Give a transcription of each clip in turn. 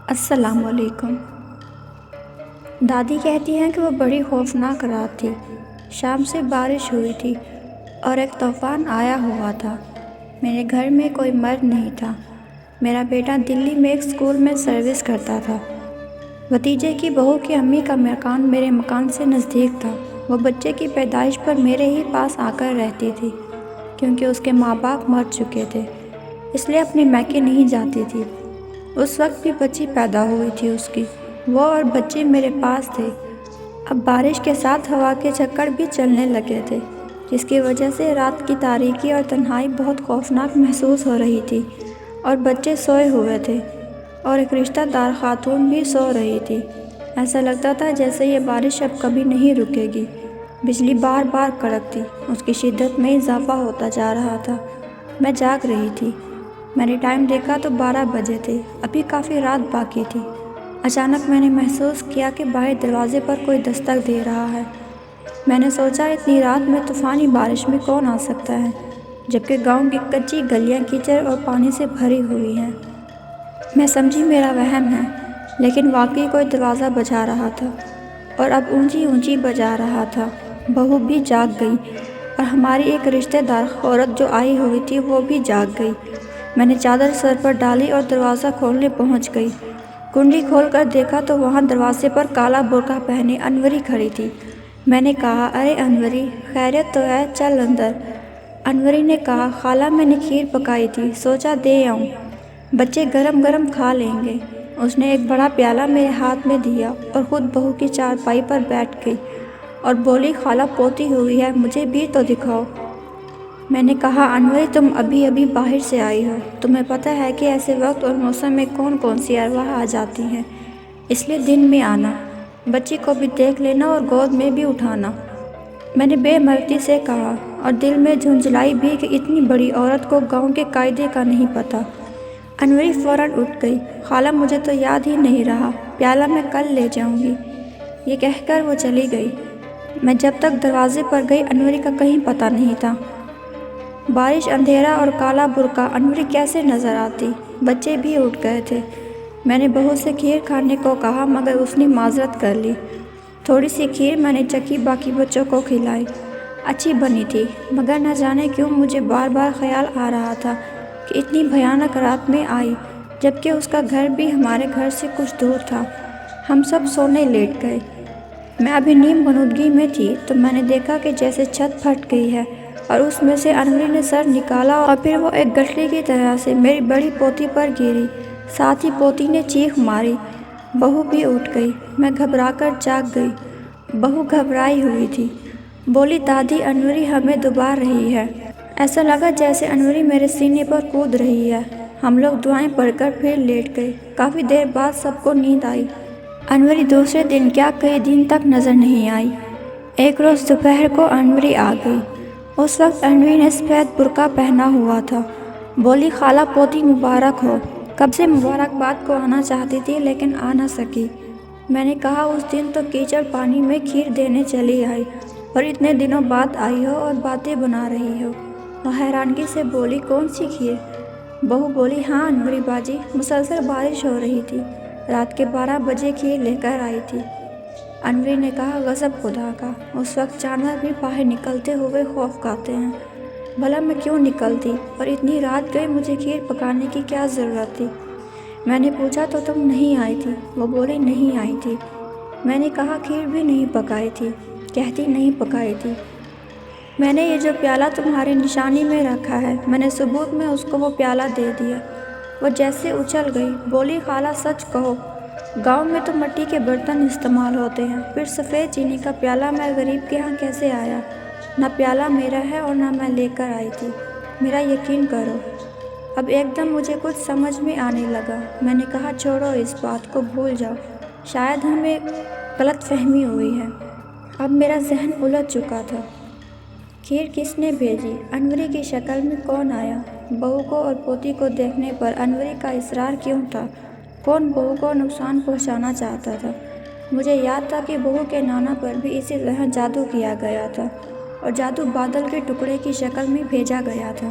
السلام علیکم۔ دادی کہتی ہیں کہ وہ بڑی خوفناک رات تھی۔ شام سے بارش ہوئی تھی اور ایک طوفان آیا ہوا تھا۔ میرے گھر میں کوئی مرد نہیں تھا۔ میرا بیٹا دلی میں ایک اسکول میں سروس کرتا تھا۔ بھتیجے کی بہو کی امی کا مکان میرے مکان سے نزدیک تھا۔ وہ بچے کی پیدائش پر میرے ہی پاس آ کر رہتی تھی کیونکہ اس کے ماں باپ مر چکے تھے، اس لیے اپنے میکے نہیں جاتی تھی۔ اس وقت بھی بچی پیدا ہوئی تھی اس کی، وہ اور بچے میرے پاس تھے۔ اب بارش کے ساتھ ہوا کے جھکڑ بھی چلنے لگے تھے، جس کی وجہ سے رات کی تاریکی اور تنہائی بہت خوفناک محسوس ہو رہی تھی، اور بچے سوئے ہوئے تھے اور ایک رشتہ دار خاتون بھی سو رہی تھی۔ ایسا لگتا تھا جیسے یہ بارش اب کبھی نہیں رکے گی۔ بجلی بار بار کڑکتی، اس کی شدت میں اضافہ ہوتا جا رہا تھا۔ میں جاگ رہی تھی۔ میں نے ٹائم دیکھا تو 12 بجے تھے، ابھی کافی رات باقی تھی۔ اچانک میں نے محسوس کیا کہ باہر دروازے پر کوئی دستک دے رہا ہے۔ میں نے سوچا اتنی رات میں طوفانی بارش میں کون آ سکتا ہے، جبکہ گاؤں کی کچی گلیاں کیچڑ اور پانی سے بھری ہوئی ہیں۔ میں سمجھی میرا وہم ہے، لیکن واقعی کوئی دروازہ بجا رہا تھا، اور اب اونچی اونچی بجا رہا تھا۔ بہو بھی جاگ گئی اور ہماری ایک رشتہ دار عورت جو آئی ہوئی تھی وہ بھی جاگ گئی۔ میں نے چادر سر پر ڈالی اور دروازہ کھولنے پہنچ گئی۔ کنڈی کھول کر دیکھا تو وہاں دروازے پر کالا برقع پہنے انوری کھڑی تھی۔ میں نے کہا، ارے انوری، خیریت تو ہے، چل اندر۔ انوری نے کہا، خالہ میں نے کھیر پکائی تھی، سوچا دے آؤں، بچے گرم گرم کھا لیں گے۔ اس نے ایک بڑا پیالہ میرے ہاتھ میں دیا اور خود بہو کی چارپائی پر بیٹھ گئی اور بولی، خالہ پوتی ہوئی ہے، مجھے بھی تو دکھاؤ۔ میں نے کہا، انوری تم ابھی باہر سے آئی ہو، تمہیں پتہ ہے کہ ایسے وقت اور موسم میں کون سی ارواح آ جاتی ہیں، اس لیے دن میں آنا، بچی کو بھی دیکھ لینا اور گود میں بھی اٹھانا۔ میں نے بے مرتی سے کہا اور دل میں جھنجھلائی بھی کہ اتنی بڑی عورت کو گاؤں کے قاعدے کا نہیں پتہ۔ انوری فوراً اٹھ گئی، خالہ مجھے تو یاد ہی نہیں رہا، پیالہ میں کل لے جاؤں گی، یہ کہہ کر وہ چلی گئی۔ میں جب تک دروازے پر گئی انوری کا کہیں پتہ نہیں تھا۔ بارش، اندھیرا اور کالا برقع، انوری کیسے نظر آتی؟ بچے بھی اٹھ گئے تھے۔ میں نے بہو سے کھیر کھانے کو کہا مگر اس نے معذرت کر لی۔ تھوڑی سی کھیر میں نے چکھی، باقی بچوں کو کھلائی۔ اچھی بنی تھی، مگر نہ جانے کیوں مجھے بار بار خیال آ رہا تھا کہ اتنی بھیانک رات میں آئی، جبکہ اس کا گھر بھی ہمارے گھر سے کچھ دور تھا۔ ہم سب سونے لیٹ گئے۔ میں ابھی نیم غنودگی میں تھی تو میں نے دیکھا کہ جیسے چھت پھٹ گئی ہے اور اس میں سے انوری نے سر نکالا اور پھر وہ ایک گٹھلی کی طرح سے میری بڑی پوتی پر گری، ساتھ ہی پوتی نے چیخ ماری۔ بہو بھی اٹھ گئی۔ میں گھبرا کر جاگ گئی۔ بہو گھبرائی ہوئی تھی، بولی، دادی انوری ہمیں دبا رہی ہے۔ ایسا لگا جیسے انوری میرے سینے پر کود رہی ہے۔ ہم لوگ دعائیں پڑھ کر پھر لیٹ گئے۔ کافی دیر بعد سب کو نیند آئی۔ انوری دوسرے دن کیا کئی دن تک نظر نہیں آئی۔ ایک روز دوپہر کو انوری آ گئی۔ اس وقت انوری نے سفید برقع پہنا ہوا تھا۔ بولی، خالہ پوتی مبارک ہو، کب سے مبارکباد کو آنا چاہتی تھی لیکن آ نہ سکی۔ میں نے کہا، اس دن تو کیچڑ پانی میں کھیر دینے چلی آئی اور اتنے دنوں بعد آئی ہو اور باتیں بنا رہی ہو۔ وہ حیرانگی سے بولی، کون سی کھیر؟ بہو بولی، ہاں انوری باجی، مسلسل بارش ہو رہی تھی، رات کے 12 بجے کھیر لے کر آئی تھی۔ انوری نے کہا، غضب خدا کا، اس وقت جانور بھی باہر نکلتے ہوئے خوف کھاتے ہیں، بھلا میں کیوں نکلتی، اور اتنی رات گئی مجھے کھیر پکانے کی کیا ضرورت تھی؟ میں نے پوچھا، تو تم نہیں آئی تھی؟ وہ بولی، نہیں آئی تھی۔ میں نے کہا، کھیر بھی نہیں پکائی تھی؟ کہتی، نہیں پکائی تھی۔ میں نے یہ جو پیالہ تمہاری نشانی میں رکھا ہے، میں نے ثبوت میں اس کو وہ پیالہ دے دیا۔ وہ جیسے اچھل گئی، بولی، خالہ سچ کہو، گاؤں میں تو مٹی کے برتن استعمال ہوتے ہیں، پھر سفید چینی کا پیالہ میں غریب کے ہاں کیسے آیا؟ نہ پیالہ میرا ہے اور نہ میں لے کر آئی تھی، میرا یقین کرو۔ اب ایک دم مجھے کچھ سمجھ میں آنے لگا۔ میں نے کہا، چھوڑو اس بات کو، بھول جاؤ، شاید ہمیں غلط فہمی ہوئی ہے۔ اب میرا ذہن الجھ چکا تھا۔ کھیر کس نے بھیجی؟ انوری کی شکل میں کون آیا؟ بہو کو اور پوتی کو دیکھنے پر انوری کا اصرار کیوں تھا؟ کون بہو کو نقصان پہنچانا چاہتا تھا؟ مجھے یاد تھا کہ بہو کے نانا پر بھی اسی طرح جادو کیا گیا تھا اور جادو بادل کے ٹکڑے کی شکل میں بھیجا گیا تھا۔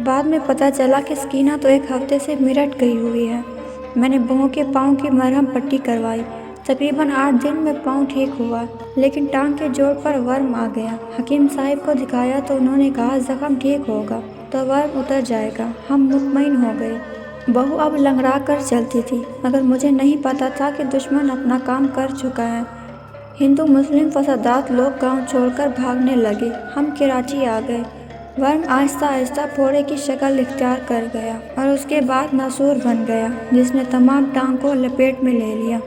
بعد میں پتہ چلا کہ سکینہ تو ایک ہفتے سے میرٹھ گئی ہوئی ہے۔ میں نے بہو کے پاؤں کی مرہم پٹی کروائی۔ تقریباً 8 دن میں پاؤں ٹھیک ہوا، لیکن ٹانگ کے جوڑ پر ورم آ گیا۔ حکیم صاحب کو دکھایا تو انہوں نے کہا زخم ٹھیک ہوگا تو ورم اتر جائے گا۔ ہم مطمئن ہو گئے۔ بہو اب لنگڑا کر چلتی تھی، مگر مجھے نہیں پتا تھا کہ دشمن اپنا کام کر چکا ہے۔ ہندو مسلم فسادات، لوگ گاؤں چھوڑ کر بھاگنے لگے۔ ہم کراچی آ گئے۔ ورم آہستہ آہستہ پھوڑے کی شکل اختیار کر گیا اور اس کے بعد ناسور بن گیا، جس نے تمام ٹانگ کو لپیٹ میں لے لیا۔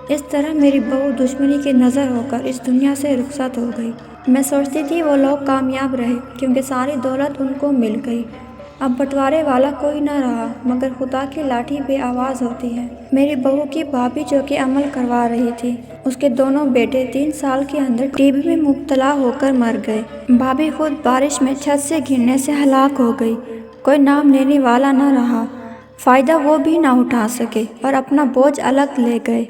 اس طرح میری بہو دشمنی کی نظر ہو کر اس دنیا سے رخصت ہو گئی۔ میں سوچتی تھی وہ لوگ کامیاب رہے کیونکہ ساری دولت ان کو مل گئی۔ اب بٹوارے والا کوئی نہ رہا، مگر خدا کی لاٹھی بے آواز ہوتی ہے۔ میری بہو کی بھابھی جو کہ عمل کروا رہی تھی، اس کے دونوں بیٹے 3 سال کے اندر ٹی بی میں مبتلا ہو کر مر گئے۔ بھابھی خود بارش میں چھت سے گرنے سے ہلاک ہو گئی۔ کوئی نام لینے والا نہ رہا۔ فائدہ وہ بھی نہ اٹھا سکے اور اپنا بوجھ الگ لے گئے۔